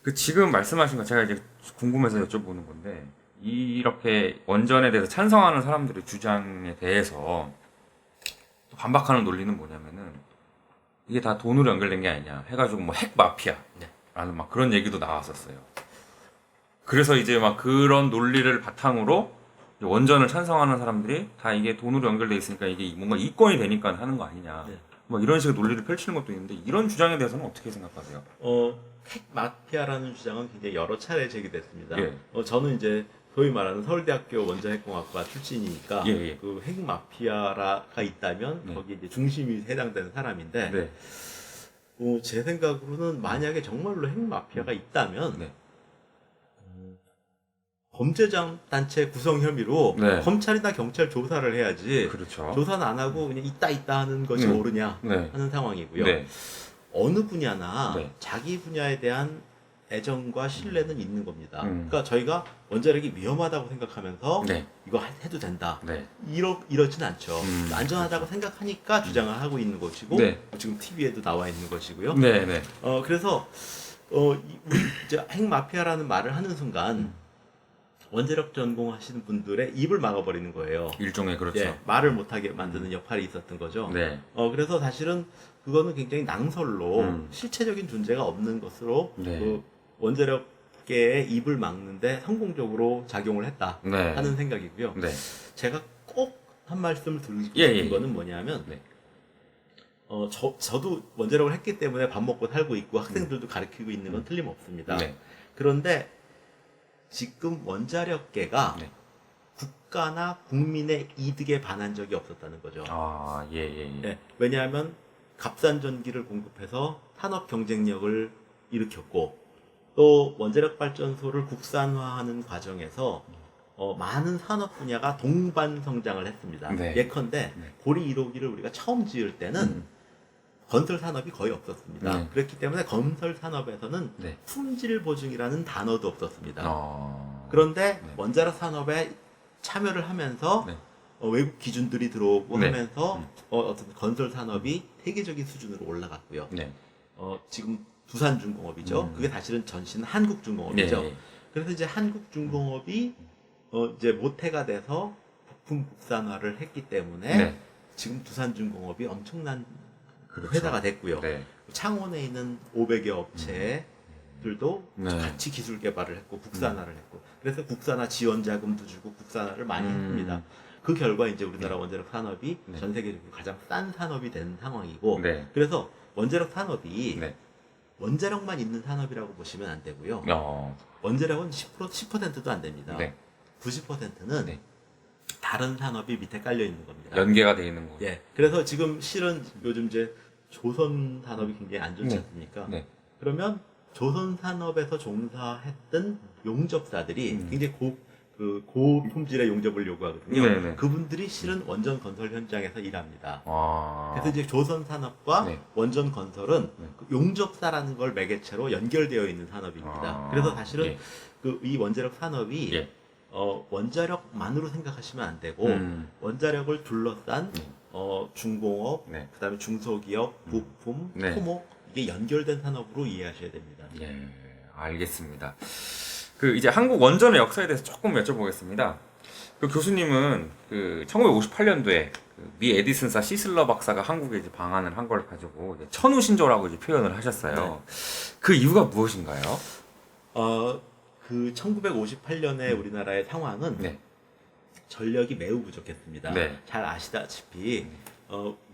그 지금 말씀하신 거 제가 이제 궁금해서 여쭤보는 건데 이렇게 원전에 대해서 찬성하는 사람들의 주장에 대해서 또 반박하는 논리는 뭐냐면은 이게 다 돈으로 연결된 게 아니냐 해가지고 뭐 핵 마피아라는 막 그런 얘기도 나왔었어요. 그래서 이제 막 그런 논리를 바탕으로 원전을 찬성하는 사람들이 다 이게 돈으로 연결돼 있으니까 이게 뭔가 이권이 되니까 하는 거 아니냐. 네. 뭐 이런 식의 논리를 펼치는 것도 있는데 이런 주장에 대해서는 어떻게 생각하세요? 핵 마피아라는 주장은 굉장히 여러 차례 제기됐습니다. 예. 저는 이제 소위 말하는 서울대학교 원자핵공학과 출신이니까 예. 그 핵 마피아가 있다면 네. 거기에 이제 중심이 해당되는 사람인데 네. 제 생각으로는 만약에 정말로 핵 마피아가 있다면 네. 범죄자 단체 구성 혐의로 네. 검찰이나 경찰 조사를 해야지. 그렇죠. 조사는 안 하고 그냥 있다 하는 것이 옳으냐 네. 하는 상황이고요. 네. 어느 분야나 네. 자기 분야에 대한 애정과 신뢰는 있는 겁니다. 음. 그러니까 저희가 원자력이 위험하다고 생각하면서 네. 이거 해도 된다. 네. 이렇진 않죠. 안전하다고 생각하니까 주장을 하고 있는 것이고 네. 지금 TV에도 나와 있는 것이고요. 네. 네. 그래서 우리 이제 핵 마피아라는 말을 하는 순간 원자력 전공하시는 분들의 입을 막아버리는 거예요. 일종의 그렇죠. 예, 말을 못하게 만드는 역할이 있었던 거죠. 네. 그래서 사실은 그거는 굉장히 낭설로 음. 실체적인 존재가 없는 것으로 네. 그 원자력계의 입을 막는데 성공적으로 작용을 했다 네. 하는 생각이고요. 네. 제가 꼭 한 말씀을 드리고 싶은 예. 거는 뭐냐면 네. 저도 원자력을 했기 때문에 밥 먹고 살고 있고 학생들도 가르치고 있는 건 틀림없습니다. 네. 그런데 지금 원자력계가 네. 국가나 국민의 이득에 반한 적이 없었다는 거죠. 아, 예. 예, 왜냐하면 값싼 전기를 공급해서 산업 경쟁력을 일으켰고 또 원자력 발전소를 국산화하는 과정에서 많은 산업 분야가 동반 성장을 했습니다. 네. 예컨대 네. 고리 1호기를 우리가 처음 지을 때는 건설 산업이 거의 없었습니다. 네. 그렇기 때문에 건설 산업에서는 네. 품질 보증이라는 단어도 없었습니다. 어. 그런데 네. 원자력 산업에 참여를 하면서 네. 외국 기준들이 들어오고 네. 하면서 어떤 건설 산업이 세계적인 수준으로 올라갔고요. 네. 지금 두산중공업이죠. 그게 사실은 전신 한국중공업이죠. 네. 그래서 이제 한국중공업이 이제 모태가 돼서 부품 국산화를 했기 때문에 네. 지금 두산중공업이 엄청난 그렇죠. 회사가 됐고요. 네. 창원에 있는 500여 업체들도 네. 같이 기술 개발을 했고 국산화를 했고 그래서 국산화 지원 자금도 주고 국산화를 많이 했습니다. 그 결과 이제 우리나라 원자력 산업이 네. 전 세계적으로 가장 싼 산업이 된 상황이고 네. 그래서 원자력 산업이 네. 원자력만 있는 산업이라고 보시면 안 되고요. 원자력은 10%도 안 됩니다. 네. 90%는 네. 다른 산업이 밑에 깔려 있는 겁니다. 연계가 돼 있는 거. 예. 그래서 지금 실은 요즘 이제 조선 산업이 굉장히 안 좋지 네. 않습니까? 네. 그러면 조선 산업에서 종사했던 용접사들이 굉장히 고품질의 용접을 요구하거든요. 네네. 그분들이 실은 원전 건설 현장에서 일합니다. 아. 그래서 이제 조선 산업과 네. 원전 건설은 네. 그 용접사라는 걸 매개체로 연결되어 있는 산업입니다. 아. 그래서 사실은 예. 이 원자력 산업이 예. 원자력만으로 생각하시면 안 되고 원자력을 둘러싼 중공업, 네. 그다음에 중소기업, 부품, 네. 토목 이게 연결된 산업으로 이해하셔야 됩니다. 예, 알겠습니다. 그 이제 한국 원전의 역사에 대해서 조금 여쭤보겠습니다. 그 교수님은 그 1958년도에 그 미 에디슨사 시슬러 박사가 한국에 이제 방한을 한 걸 가지고 이제 천우신조라고 이제 표현을 하셨어요. 네. 그 이유가 무엇인가요? 그 1958년에 우리나라의 상황은 네. 전력이 매우 부족했습니다. 네. 잘 아시다시피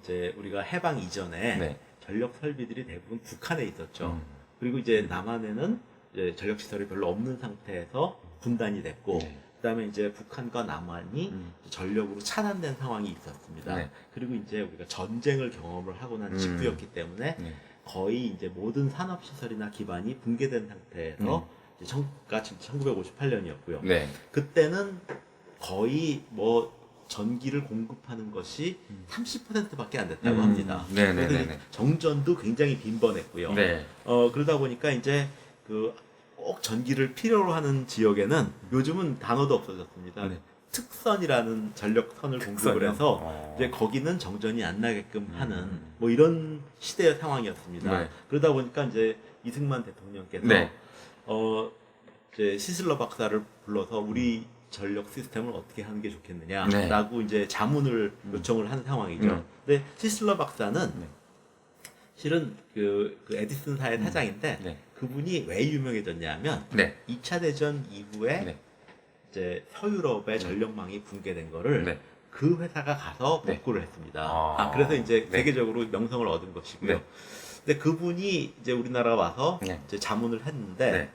이제 우리가 해방 이전에 네. 전력 설비들이 대부분 북한에 있었죠. 그리고 이제 남한에는 이제 전력 시설이 별로 없는 상태에서 분단이 됐고, 네. 그다음에 이제 북한과 남한이 전력으로 차단된 상황이 있었습니다. 네. 그리고 이제 우리가 전쟁을 경험을 하고 난 직후였기 때문에 네. 거의 이제 모든 산업 시설이나 기반이 붕괴된 상태에서 이제 1958년이었고요. 네. 그때는 거의 뭐 전기를 공급하는 것이 30%밖에 안 됐다고 합니다. 네네네네. 그래서 정전도 굉장히 빈번했고요. 네. 그러다 보니까 이제 꼭 전기를 필요로 하는 지역에는 요즘은 단어도 없어졌습니다. 네. 특선이라는 전력선을 공급을 특선이요? 해서 이제 거기는 정전이 안 나게끔 하는 뭐 이런 시대의 상황이었습니다. 네. 그러다 보니까 이제 이승만 대통령께서 네. 이제 시슬러 박사를 불러서 우리 전력 시스템을 어떻게 하는 게 좋겠느냐라고 이제 자문을 요청을 한 상황이죠. 근데 시슬러 박사는 실은 그 에디슨사의 사장인데 그분이 왜 유명해졌냐면 2차 대전 이후에 이제 서유럽의 전력망이 붕괴된 거를 그 회사가 가서 복구를 했습니다. 그래서 이제 세계적으로 명성을 얻은 것이고요. 근데 그분이 이제 우리나라 와서 이제 자문을 했는데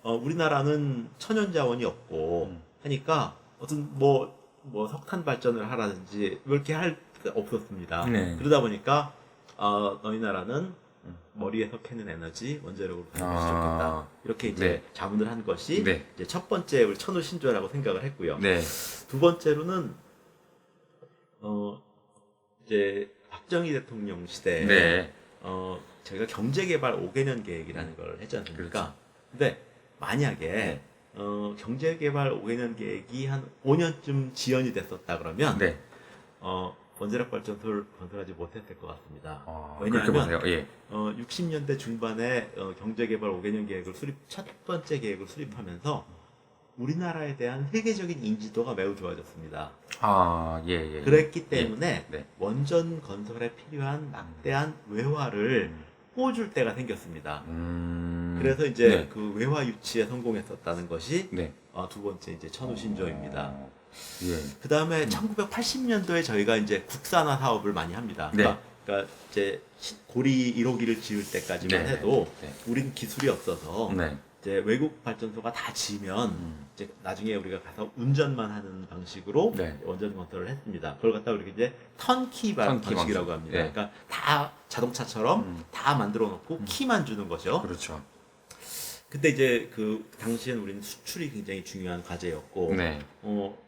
우리나라는 천연 자원이 없고 하니까 어떤 뭐 석탄 발전을 하라든지 이렇게 할 게 없었습니다. 그러다 보니까 너희 나라는 머리에서 캐는 에너지 원자력으로 바꾸면 좋겠다. 이렇게 이제 자문을 한 것이 이제 첫 번째 우리 천우 신조라고 생각을 했고요. 두 번째로는 이제 박정희 대통령 시대에 저희가 경제개발 5개년 계획이라는 걸 했지 않습니까? 근데 만약에 경제개발 5개년 계획이 한 5년쯤 지연이 됐었다 그러면 원자력 발전소를 건설하지 못했을 것 같습니다. 왜냐하면 60년대 중반에 경제개발 5개년 계획을 첫 번째 계획을 수립하면서 우리나라에 대한 세계적인 인지도가 매우 좋아졌습니다. 그랬기 때문에 원전 건설에 필요한 막대한 외화를 꽂을 때가 생겼습니다. 그래서 이제 그 외화 유치에 성공했었다는 것이 두 번째 이제 천우 신조입니다. 그 다음에 1980년도에 저희가 이제 국산화 사업을 많이 합니다. 그러니까 이제 고리 1호기를 지을 때까지만 해도 우린 기술이 없어서 이제 외국 발전소가 다 지면 이제 나중에 우리가 가서 운전만 하는 방식으로 원전 건설을 했습니다. 그걸 갖다 우리가 이제 턴키 방식이라고 합니다. 그러니까 다 자동차처럼 다 만들어 놓고 키만 주는 거죠. 그렇죠. 근데 이제 그 당시엔 우리는 수출이 굉장히 중요한 과제였고,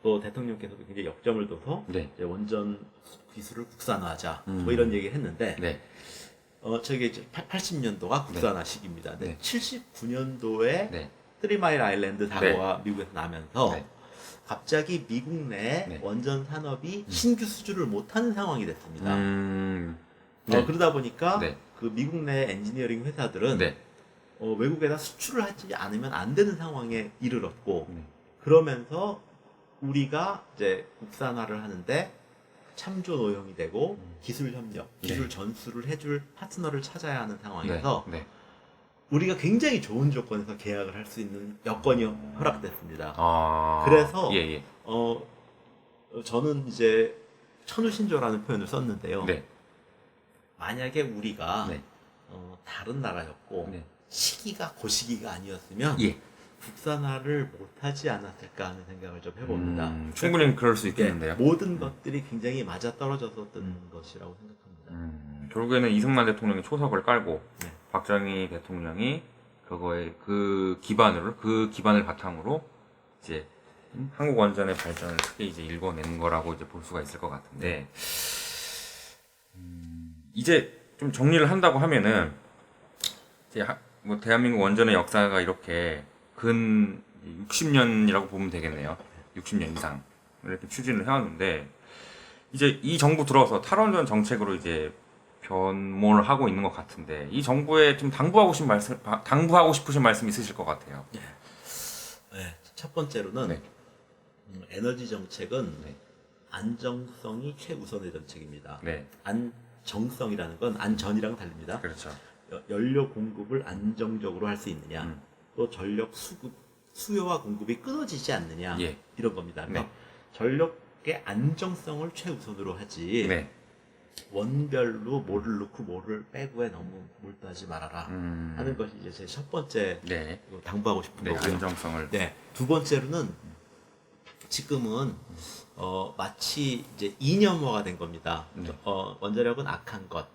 또 대통령께서도 굉장히 역점을 둬서 이제 원전 기술을 국산화하자 뭐 이런 얘기를 했는데, 저게 이제 80년도가 국산화 시기입니다. 79년도에 쓰리마일 아일랜드 사고가 미국에서 나면서 갑자기 미국 내 원전 산업이 신규 수주를 못하는 상황이 됐습니다. 그러다 보니까 그 미국 내 엔지니어링 회사들은 외국에다 수출을 하지 않으면 안 되는 상황에 이르렀고, 그러면서 우리가 이제 국산화를 하는데 참조 노형이 되고 기술 협력, 기술 전수를 해줄 파트너를 찾아야 하는 상황에서 우리가 굉장히 좋은 조건에서 계약을 할 수 있는 여건이 허락됐습니다. 그래서 저는 이제 천우신조라는 표현을 썼는데요. 만약에 우리가 다른 나라였고 시기가 고시기가 아니었으면 국산화를 못하지 않았을까 하는 생각을 좀 해봅니다. 충분히 그럴 수 있겠는데요. 모든 것들이 굉장히 맞아떨어졌었던 것이라고 생각합니다. 결국에는 이승만 대통령이 초석을 깔고 박정희 대통령이 그 기반을 바탕으로 이제 한국 원전의 발전을 크게 이제 일궈낸 거라고 이제 볼 수가 있을 것 같은데, 이제 좀 정리를 한다고 하면은 이제 뭐 대한민국 원전의 역사가 이렇게 근 60년이라고 보면 되겠네요. 60년 이상 이렇게 추진을 해왔는데, 이제 이 정부 들어서 탈원전 정책으로 이제 변모를 하고 있는 것 같은데, 이 정부에 좀 당부하고 싶으신 말씀 있으실 것 같아요. 첫 번째로는 에너지 정책은 안정성이 최우선의 정책입니다. 안정성이라는 건 안전이랑 다릅니다. 그렇죠. 연료 공급을 안정적으로 할 수 있느냐, 또 전력 수요와 공급이 끊어지지 않느냐, 이런 겁니다. 전력의 안정성을 최우선으로 하지 원별로 뭐를 넣고 뭐를 빼고에 너무 몰두하지 말아라 하는 것이 이제 제 첫 번째 당부하고 싶은 거고요. 안정성을. 두 번째로는 지금은 마치 이제 이념화가 된 겁니다. 원자력은 악한 것,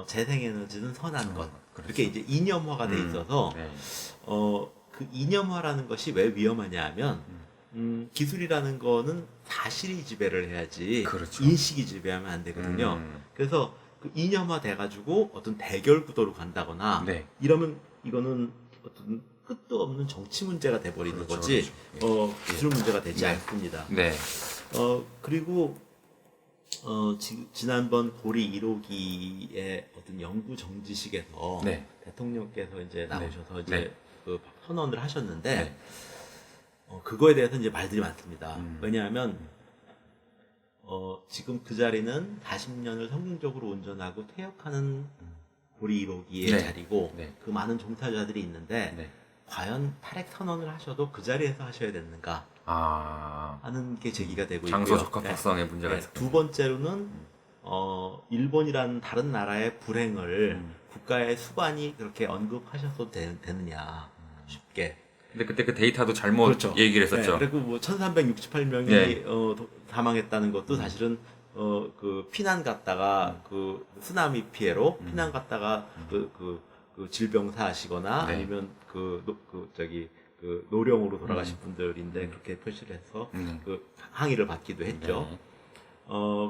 재생에너지는 선한 것, 이렇게 이제 이념화가 돼 있어서 그 이념화라는 것이 왜 위험하냐 하면 기술이라는 거는 사실이 지배를 해야지 인식이 지배하면 안 되거든요. 그래서 그 이념화 돼가지고 어떤 대결 구도로 간다거나 이러면 이거는 어떤 끝도 없는 정치 문제가 돼버리는 거지 기술 문제가 되지 않습니다. 그리고 지난번 고리 1호기의 어떤 연구 정지식에서 대통령께서 이제 나오셔서 이제 그 선언을 하셨는데 네. 그거에 대해서 이제 말들이 많습니다. 왜냐하면 지금 그 자리는 40년을 성공적으로 운전하고 퇴역하는 고리 1호기의 네. 자리고 네. 그 많은 종사자들이 있는데 네. 과연 탈핵 선언을 하셔도 그 자리에서 하셔야 되는가 하는 게 제기가 되고 있고요. 장소 적합성에 문제가 있습니다. 두 번째로는 일본이라는 다른 나라의 불행을 국가의 수반이 그렇게 언급하셔도 되느냐 쉽게. 근데 그때 그 데이터도 잘못 그렇죠. 얘기를 했었죠. 그리고 뭐 1368명이 네. 사망했다는 것도 사실은 그 피난 갔다가 그 쓰나미 피해로 피난 갔다가 그 질병 사하시거나 네. 아니면 그 노령으로 돌아가신 분들인데 그렇게 표시를 해서 그 항의를 받기도 했죠. 네.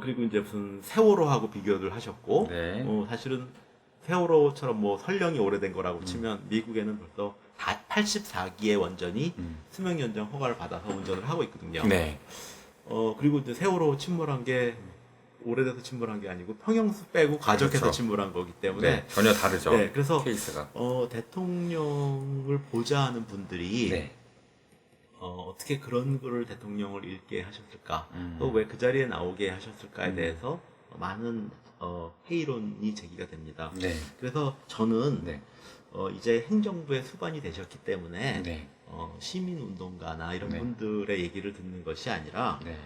그리고 이제 무슨 세월호하고 비교를 하셨고 네. 사실은 세월호처럼 뭐 설령이 오래된 거라고 치면 미국에는 벌써 84기의 원전이 수명 연장 허가를 받아서 운전을 하고 있거든요. 네. 그리고 이제 세월호 침몰한 게 오래돼서 침몰한 게 아니고 평형수 빼고 과적해서 그렇죠. 침몰한 거기 때문에 네. 전혀 다르죠. 네, 그래서 케이스가. 대통령을 보좌하는 분들이 네. 어떻게 그런 거를 대통령을 읽게 하셨을까? 또 왜 그 자리에 나오게 하셨을까에 대해서 많은 회의론이 제기가 됩니다. 네. 그래서 저는 네. 이제 행정부의 수반이 되셨기 때문에 네. 시민운동가나 이런 네. 분들의 얘기를 듣는 것이 아니라 네.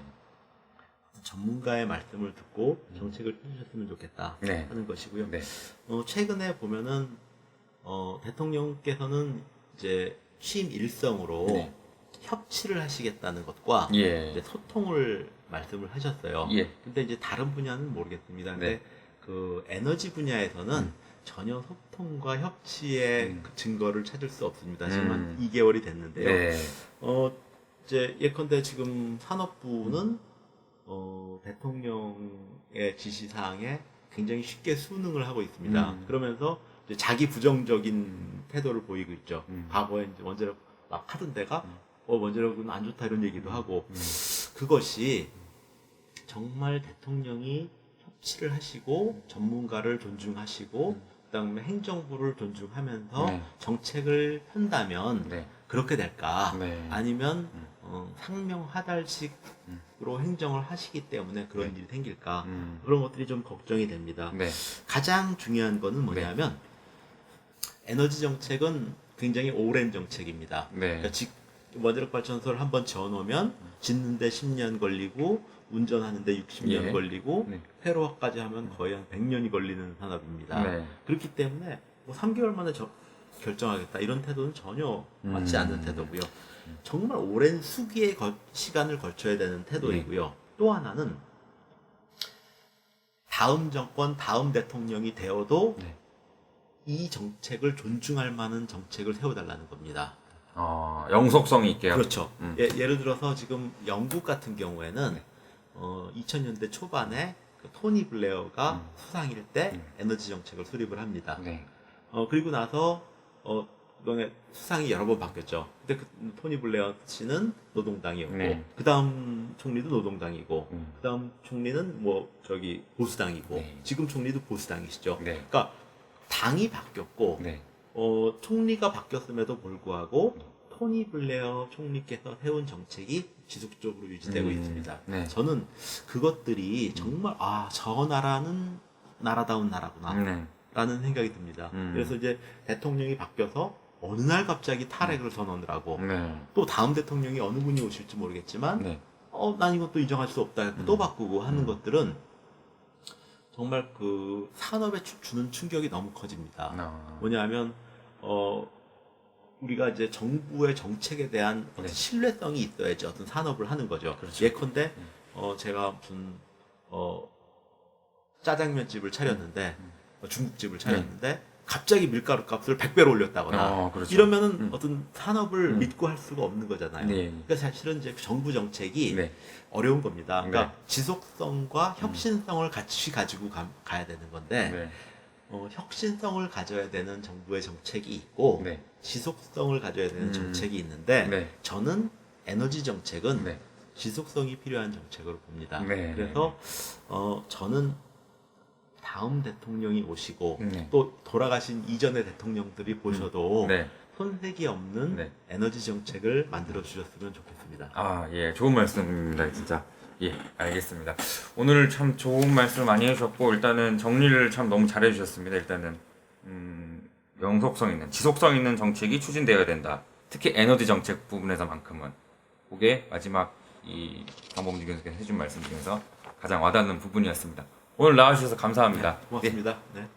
전문가의 말씀을 듣고 정책을 펴주셨으면 좋겠다 네. 하는 것이고요. 네. 최근에 보면은 대통령께서는 이제 취임 일성으로 네. 협치를 하시겠다는 것과 예. 이제 소통을 말씀을 하셨어요. 예. 근데 이제 다른 분야는 모르겠습니다. 근데 네. 그 에너지 분야에서는 전혀 소통과 협치의 그 증거를 찾을 수 없습니다. 지금 한 2개월이 됐는데요. 네. 이제 예컨대 지금 산업부는 대통령의 지시사항에 굉장히 쉽게 순응을 하고 있습니다. 그러면서 이제 자기 부정적인 태도를 보이고 있죠. 과거에 이제 원자력 막 하던 데가 원자력은 안 좋다 이런 얘기도 하고 그것이 정말 대통령이 협치를 하시고 전문가를 존중하시고 그다음에 행정부를 존중하면서 네. 정책을 편다면 네. 그렇게 될까? 네. 아니면 상명하달식으로 행정을 하시기 때문에 그런 일이 생길까? 그런 것들이 좀 걱정이 됩니다. 네. 가장 중요한 거는 뭐냐면 에너지 정책은 굉장히 오랜 정책입니다. 네. 그러니까 원자력 발전소를 한번 지어놓으면 짓는데 10년 걸리고 운전하는데 60년 예. 걸리고 네. 폐로화까지 하면 거의 한 100년이 걸리는 산업입니다. 네. 그렇기 때문에 뭐 3개월 만에 결정하겠다 이런 태도는 전혀 맞지 않는 태도고요. 정말 오랜 수기의 시간을 걸쳐야 되는 태도이고요. 또 하나는 다음 정권, 다음 대통령이 되어도 네. 이 정책을 존중할 만한 정책을 세워달라는 겁니다. 영속성이 있게요. 그렇죠. 예를 들어서 지금 영국 같은 경우에는 2000년대 초반에 그 토니 블레어가 수상일 때 에너지 정책을 수립을 합니다. 네. 그리고 나서 그동안에 수상이 여러 번 바뀌었죠. 근데 그 토니 블레어 씨는 노동당이었고 네. 그 다음 총리도 노동당이고 그 다음 총리는 보수당이고 네. 지금 총리도 보수당이시죠. 네. 그러니까 당이 바뀌었고 네. 총리가 바뀌었음에도 불구하고 토니 블레어 총리께서 세운 정책이 지속적으로 유지되고 있습니다. 네. 저는 그것들이 정말 저 나라는 나라다운 나라구나 네. 라는 생각이 듭니다. 그래서 이제 대통령이 바뀌어서 어느 날 갑자기 탈핵을 선언을 하고 네. 또 다음 대통령이 어느 분이 오실지 모르겠지만 네. 난 이것도 인정할 수 없다 해서 또 바꾸고 하는 것들은 정말 그 산업에 주는 충격이 너무 커집니다. 뭐냐면 우리가 이제 정부의 정책에 대한 어떤 신뢰성이 있어야지 어떤 산업을 하는 거죠. 그렇죠. 예컨대 제가 무슨 짜장면집을 차렸는데 중국집을 차렸는데 갑자기 밀가루 값을 100배로 올렸다거나 그렇죠. 이러면은 어떤 산업을 믿고 할 수가 없는 거잖아요. 네. 그러니까 사실은 이제 정부 정책이 네. 어려운 겁니다. 그러니까 네. 지속성과 혁신성을 같이 가지고 가야 되는 건데 네. 혁신성을 가져야 되는 정부의 정책이 있고 네. 지속성을 가져야 되는 정책이 있는데 네. 저는 에너지 정책은 네. 지속성이 필요한 정책으로 봅니다. 네. 그래서 저는 다음 대통령이 오시고 네. 또 돌아가신 이전의 대통령들이 보셔도 네. 손색이 없는 네. 에너지 정책을 만들어 주셨으면 좋겠습니다. 아, 예, 좋은 말씀입니다, 진짜. 예, 알겠습니다. 오늘 참 좋은 말씀 많이 해주셨고, 일단은 정리를 참 너무 잘 해주셨습니다. 일단은, 영속성 있는, 지속성 있는 정책이 추진되어야 된다. 특히 에너지 정책 부분에서만큼은. 그게 마지막 이 강범주 교수께서 해준 말씀 중에서 가장 와닿는 부분이었습니다. 오늘 나와주셔서 감사합니다. 고맙습니다. 네.